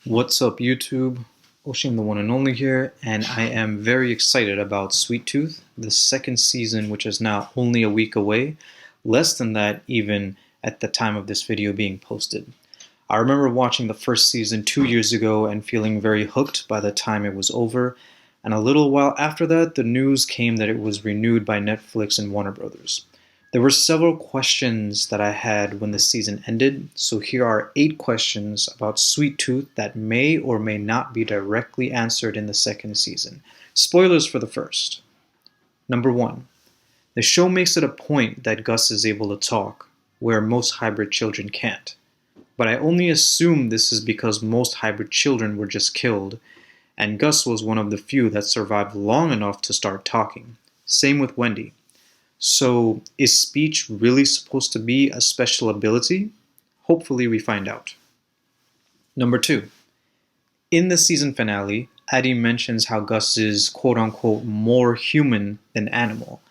What's up, YouTube? Ocean, the one and only here, and I am very excited about Sweet Tooth, the second season, which is now only a week away, less than that even at the time of this video being posted. I remember watching the first season 2 years ago and feeling very hooked by the time it was over, and a little while after that, the news came that it was renewed by Netflix and Warner Brothers. There were several questions that I had when the season ended, so here are 8 questions about Sweet Tooth that may or may not be directly answered in the second season. Spoilers for the first. Number 1. The show makes it a point that Gus is able to talk, where most hybrid children can't. But I only assume this is because most hybrid children were just killed, and Gus was one of the few that survived long enough to start talking. Same with Wendy. So, is speech really supposed to be a special ability? Hopefully we find out. Number 2. In the season finale, Addie mentions how Gus is quote-unquote more human than animal.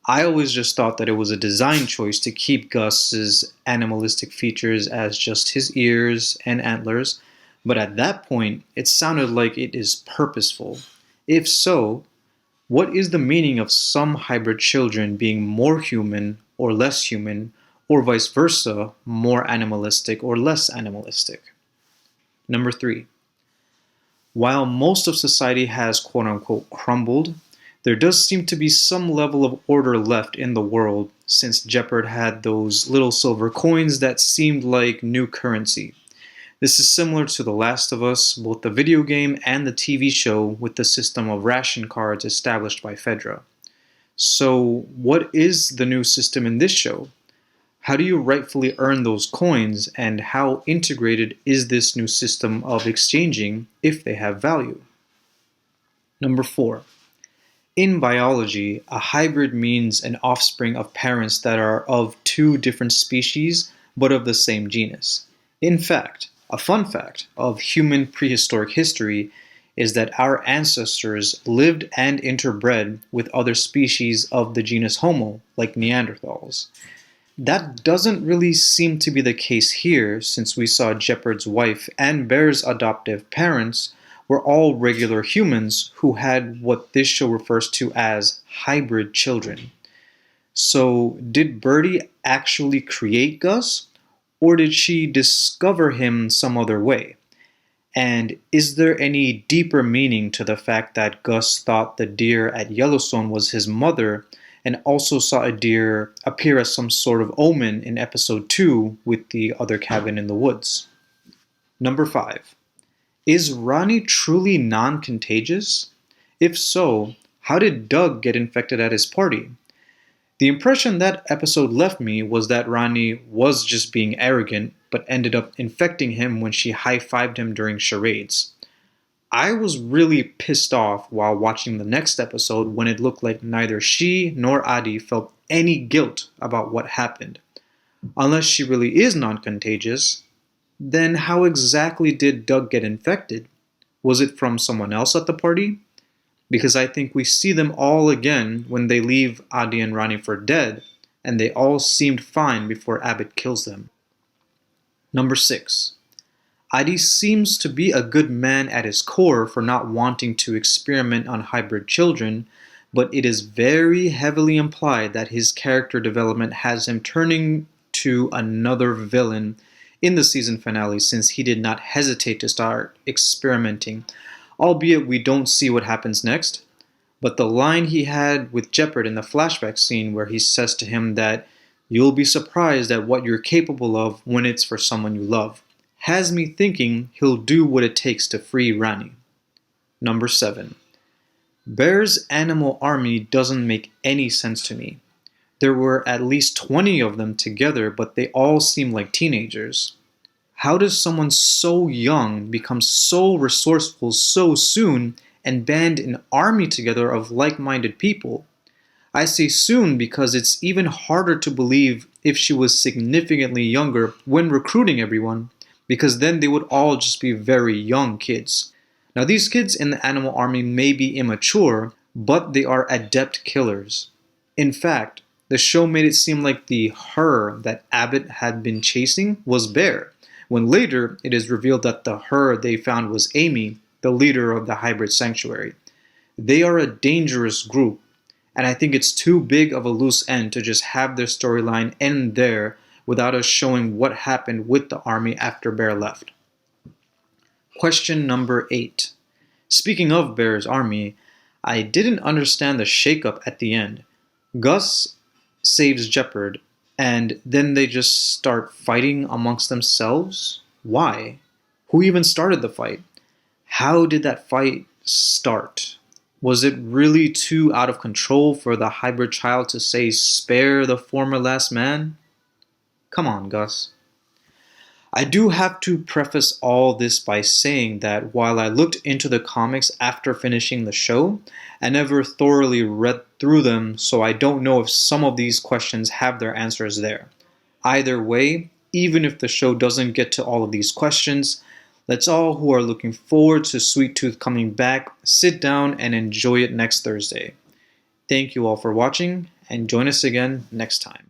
I always just thought that it was a design choice to keep Gus's animalistic features as just his ears and antlers, but at that point, it sounded like it is purposeful. If so, what is the meaning of some hybrid children being more human or less human, or vice versa, more animalistic or less animalistic? Number 3. While most of society has quote-unquote crumbled, there does seem to be some level of order left in the world since Jeopard had those little silver coins that seemed like new currency. This is similar to The Last of Us, both the video game and the TV show, with the system of ration cards established by Fedra. So, what is the new system in this show? How do you rightfully earn those coins, and how integrated is this new system of exchanging if they have value? Number 4. In biology, a hybrid means an offspring of parents that are of two different species but of the same genus. In fact, a fun fact of human prehistoric history is that our ancestors lived and interbred with other species of the genus Homo, like Neanderthals. That doesn't really seem to be the case here, since we saw Jeopard's wife and Bear's adoptive parents were all regular humans who had what this show refers to as hybrid children. So, did Birdie actually create Gus? Or did she discover him some other way? And is there any deeper meaning to the fact that Gus thought the deer at Yellowstone was his mother and also saw a deer appear as some sort of omen in episode 2 with the other cabin in the woods? Number 5. Is Ronnie truly non-contagious? If so, how did Doug get infected at his party? The impression that episode left me was that Ronnie was just being arrogant, but ended up infecting him when she high-fived him during charades. I was really pissed off while watching the next episode when it looked like neither she nor Adi felt any guilt about what happened. Unless she really is non-contagious, then how exactly did Doug get infected? Was it from someone else at the party? Because I think we see them all again when they leave Adi and Ronnie for dead, and they all seemed fine before Abbott kills them. Number 6. Adi seems to be a good man at his core for not wanting to experiment on hybrid children, but it is very heavily implied that his character development has him turning to another villain in the season finale, since he did not hesitate to start experimenting, albeit we don't see what happens next. But the line he had with Jeopard in the flashback scene where he says to him that you'll be surprised at what you're capable of when it's for someone you love, has me thinking he'll do what it takes to free Ronnie. Number 7. Bear's animal army doesn't make any sense to me. There were at least 20 of them together, but they all seem like teenagers. How does someone so young become so resourceful so soon and band an army together of like-minded people? I say soon because it's even harder to believe if she was significantly younger when recruiting everyone, because then they would all just be very young kids. Now, these kids in the animal army may be immature, but they are adept killers. In fact, the show made it seem like the her that Abbott had been chasing was Bear, when later it is revealed that the her they found was Amy, the leader of the hybrid sanctuary. They are a dangerous group, and I think it's too big of a loose end to just have their storyline end there without us showing what happened with the army after Bear left. Question number 8. Speaking of Bear's army, I didn't understand the shakeup at the end. Gus saves Jeopard, and then they just start fighting amongst themselves? Why? Who even started the fight? How did that fight start? Was it really too out of control for the hybrid child to say, "Spare the former last man"? Come on, Gus. I do have to preface all this by saying that while I looked into the comics after finishing the show, I never thoroughly read through them, so I don't know if some of these questions have their answers there. Either way, even if the show doesn't get to all of these questions, let's all who are looking forward to Sweet Tooth coming back sit down and enjoy it next Thursday. Thank you all for watching, and join us again next time.